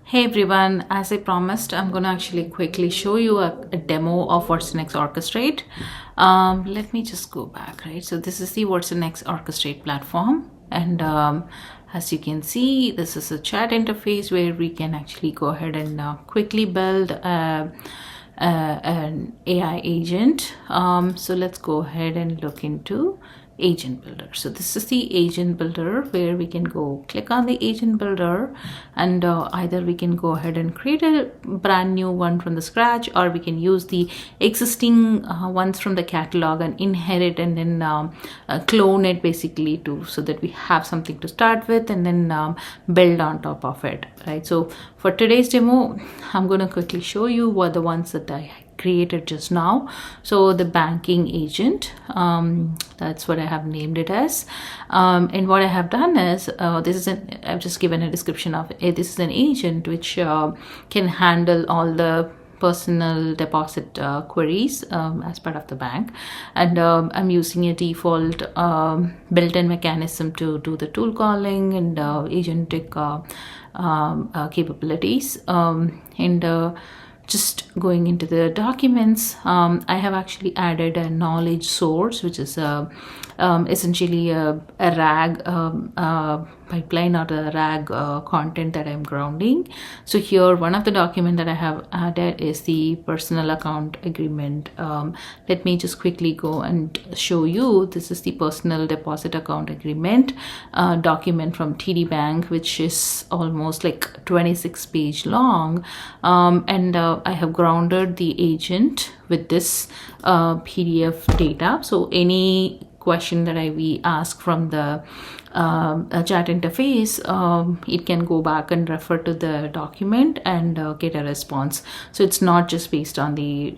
Hey everyone, as I promised, I'm going to actually quickly show you a demo of watsonx.Orchestrate. Let me just go back, right? So this is the watsonx.Orchestrate platform. And as you can see, this is a chat interface where we can actually go ahead and quickly build an AI agent. So let's go ahead and look into agent builder. So this is the agent builder where we can go click on the agent builder, and either we can go ahead and create a brand new one from the scratch, or we can use the existing ones from the catalog and inherit and then clone it basically so that we have something to start with and then build on top of it, right? So for today's demo, I'm going to quickly show you what the ones that I created just now. So the banking agent, that's what I have named it as, and what I have done is I've just given a description of it. This is an agent which can handle all the personal deposit queries as part of the bank, and I'm using a default built-in mechanism to do the tool calling and agentic capabilities, and just going into the documents, I have actually added a knowledge source, which is essentially a RAG pipeline or a RAG content that I'm grounding. So here, one of the document that I have added is the personal account agreement. Let me just quickly go and show you. This is the personal deposit account agreement document from TD Bank, which is almost like 26 page long, and I have grounded the agent with this PDF data. So any question that we ask from the chat interface, it can go back and refer to the document and get a response. So it's not just based on the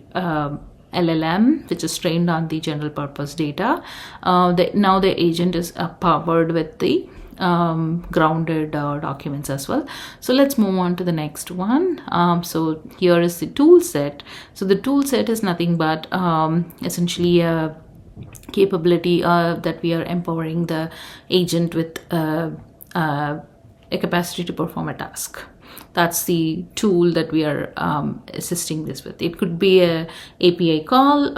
LLM, which is trained on the general purpose data. Now the agent is powered with the grounded documents as well. So let's move on to the next one. So here is the tool set. So the tool set is nothing but essentially a capability that we are empowering the agent with a capacity to perform a task. That's the tool that we are assisting this with. It could be a API call,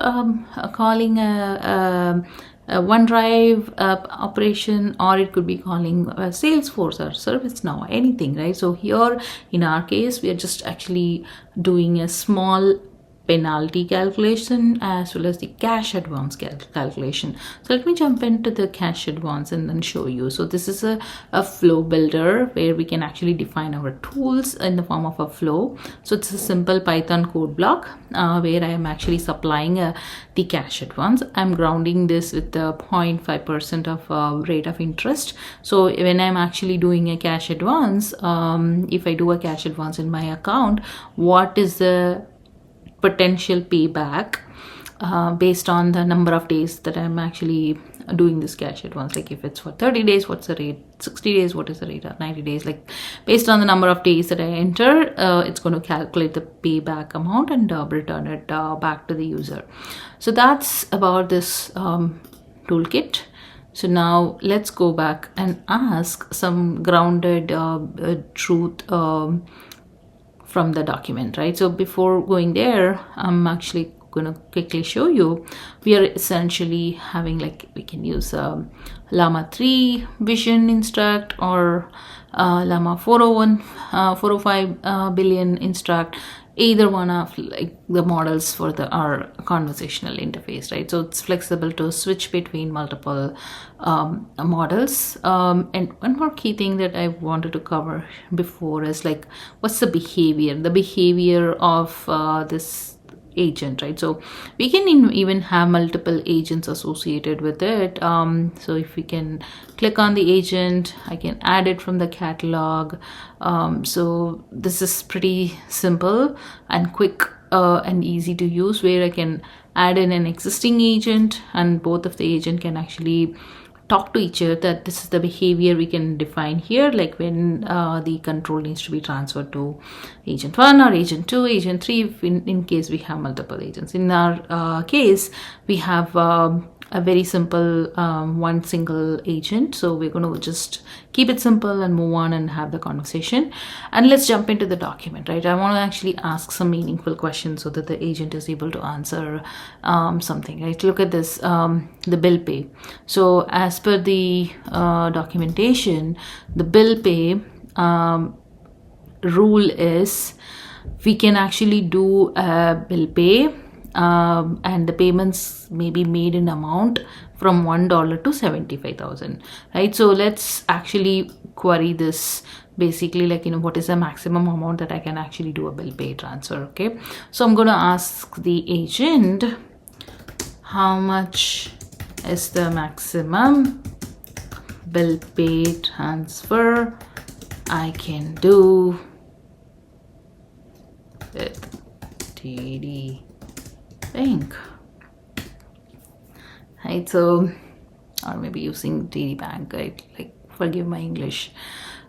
calling a OneDrive operation, or it could be calling Salesforce or ServiceNow, anything, right? So here in our case, we are just actually doing a small penalty calculation as well as the cash advance calculation. So let me jump into the cash advance and then show you. So this is a flow builder where we can actually define our tools in the form of a flow. So it's a simple Python code block where I am actually supplying the cash advance. I'm grounding this with the 0.5% of rate of interest. So when I'm actually doing a cash advance, if I do a cash advance in my account, what is the potential payback based on the number of days that I'm actually doing this cash advance? Like if it's for 30 days, what's the rate? 60 days, what is the rate? Or 90 days? Like based on the number of days that I enter, it's going to calculate the payback amount and return it back to the user. So that's about this toolkit. So now let's go back and ask some grounded truth from the document, right? So before going there, I'm actually going to quickly show you. We are essentially having, like, we can use Llama 3 Vision Instruct or Llama 405 billion Instruct, either one of like the models for our conversational interface, right? So it's flexible to switch between multiple models. And one more key thing that I wanted to cover before is like, what's the behavior of this agent, right? So we can even have multiple agents associated with it. So if we can click on the agent, I can add it from the catalog. So this is pretty simple and quick and easy to use, where I can add in an existing agent and both of the agent can actually talk to each other. That this is the behavior we can define here, like when the control needs to be transferred to agent 1 or agent 2, agent 3, in case we have multiple agents. In our case, we have a very simple one single agent. So we're going to just keep it simple and move on and have the conversation. And let's jump into the document, right? I want to actually ask some meaningful questions so that the agent is able to answer something, right? Look at this, the bill pay. So as per the documentation, the bill pay rule is we can actually do a bill pay and the payments may be made in amount from $1 to 75,000, right? So let's actually query this basically, like, what is the maximum amount that I can actually do a bill pay transfer. Okay, so I'm going to ask the agent how much is the maximum bill pay transfer I can do with TD Bank, right? So, or maybe using TD Bank, right? Like, forgive my English.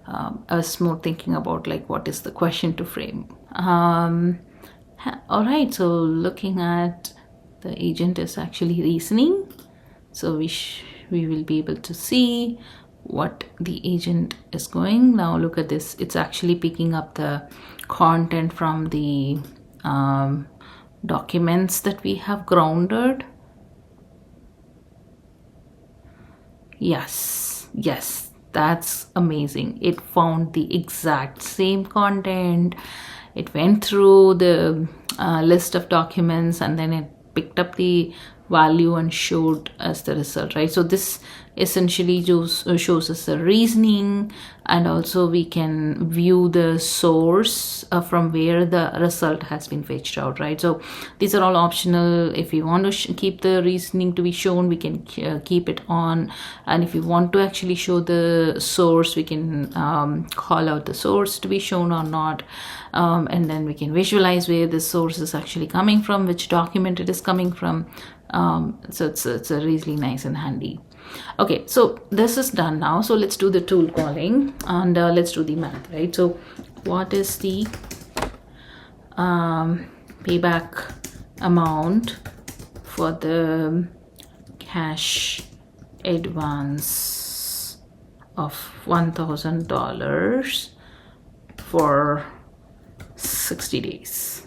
I was more thinking about like what is the question to frame. All right, so looking at the agent is actually reasoning, so we will be able to see what the agent is going. Now look at this, it's actually picking up the content from the documents that we have grounded. Yes, that's amazing. It found the exact same content. It went through the list of documents and then it picked up the value and showed us the result, right? So this essentially shows us the reasoning, and also we can view the source from where the result has been fetched out, right? So these are all optional. If we want to keep the reasoning to be shown, we can keep it on, and if you want to actually show the source, we can call out the source to be shown or not, and then we can visualize where the source is actually coming from, which document it is coming from. So it's a really nice and handy. Okay, so this is done now. So let's do the tool calling and let's do the math, right? So what is the payback amount for the cash advance of $1,000 for 60 days?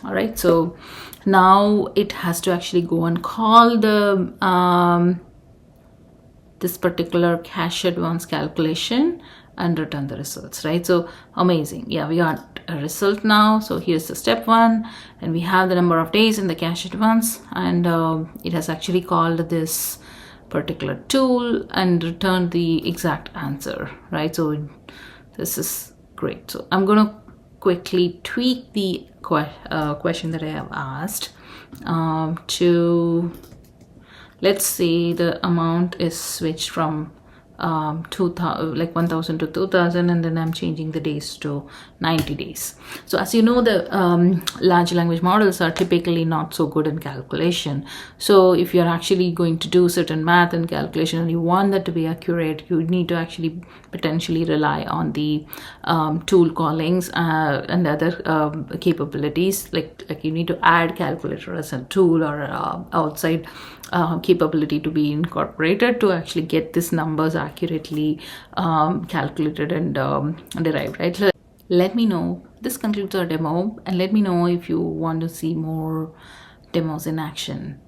All right, so now it has to actually go and call the this particular cash advance calculation and return the results, right? So amazing. Yeah, we got a result now. So here's the step one, and we have the number of days in the cash advance, and it has actually called this particular tool and returned the exact answer, right? So this is great. So I'm going to quickly tweak the question that I have asked to, let's say the amount is switched from 1,000 to 2,000, and then I'm changing the days to 90 days. So as you know, the large language models are typically not so good in calculation. So if you're actually going to do certain math and calculation and you want that to be accurate, you need to actually potentially rely on the tool callings and other capabilities, like you need to add calculator as a tool or outside capability to be incorporated to actually get these numbers accurately calculated and derived, right? So let me know. This concludes our demo, and let me know if you want to see more demos in action.